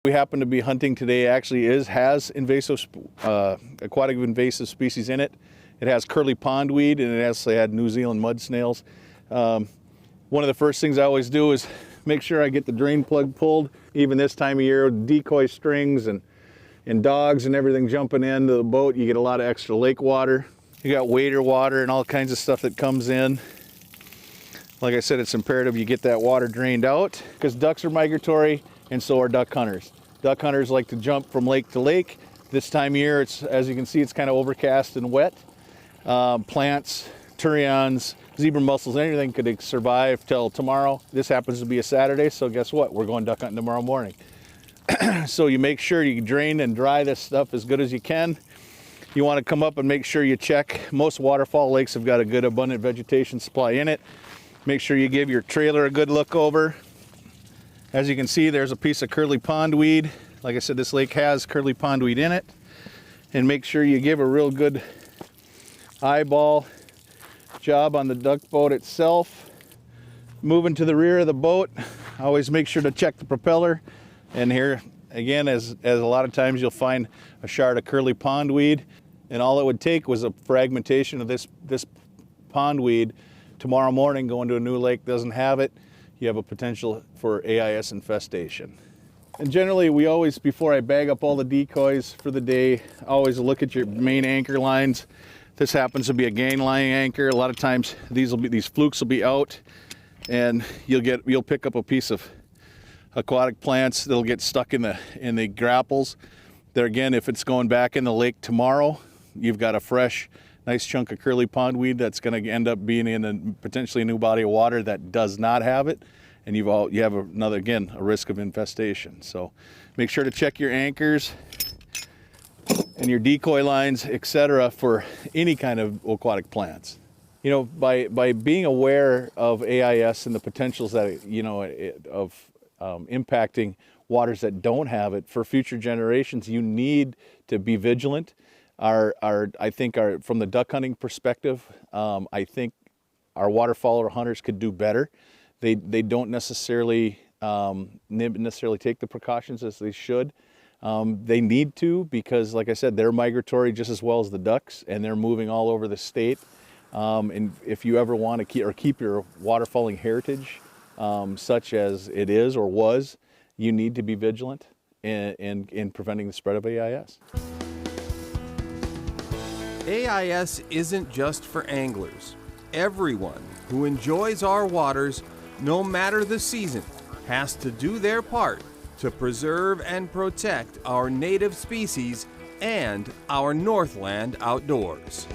We happen to be hunting today has invasive, aquatic invasive species in it. It has curly pondweed and it has had New Zealand mud snails. One of the first things I always do is make sure I get the drain plug pulled. Even this time of year, decoy strings and dogs and everything jumping into the boat, you get a lot of extra lake water. You got wader water and all kinds of stuff that comes in. Like I said, it's imperative you get that water drained out because ducks are migratory and so are duck hunters. Duck hunters like to jump from lake to lake. This time of year, as you can see, it's kind of overcast and wet. Plants, turions, zebra mussels, anything could survive till tomorrow. This happens to be a Saturday, so guess what? We're going duck hunting tomorrow morning. So you make sure you drain and dry this stuff as good as you can. You want to come up and make sure you check. Most waterfowl lakes have got a good abundant vegetation supply in it. Make sure you give your trailer a good look over. As you can see, there's a piece of curly pondweed. Like I said, this lake has curly pondweed in it. And make sure you give a real good eyeball job on the duck boat itself. Moving to the rear of the boat, always make sure to check the propeller. And here again, as a lot of times you'll find a shard of curly pondweed, and all it would take was a fragmentation of this pondweed. Tomorrow morning, going to a new lake doesn't have it, you have a potential for AIS infestation. And generally, we always, before I bag up all the decoys for the day, always look at your main anchor lines. This happens to be a gangline anchor. A lot of times these flukes will be out, and you'll pick up a piece of aquatic plants that'll get stuck in the grapples. There again, if it's going back in the lake tomorrow, you've got a fresh, nice chunk of curly pondweed that's going to end up being in potentially a new body of water that does not have it, and you have a risk of infestation. So make sure to check your anchors and your decoy lines, etc., for any kind of aquatic plants. You know, by being aware of AIS and the potentials that impacting waters that don't have it for future generations, you need to be vigilant. I think from the duck hunting perspective, I think our waterfowl hunters could do better. They don't necessarily take the precautions as they should. They need to, because like I said, they're migratory just as well as the ducks, and they're moving all over the state. And if you ever want to keep your waterfowling heritage, such as it is or was, you need to be vigilant in preventing the spread of AIS. AIS isn't just for anglers. Everyone who enjoys our waters, no matter the season, has to do their part to preserve and protect our native species and our Northland outdoors.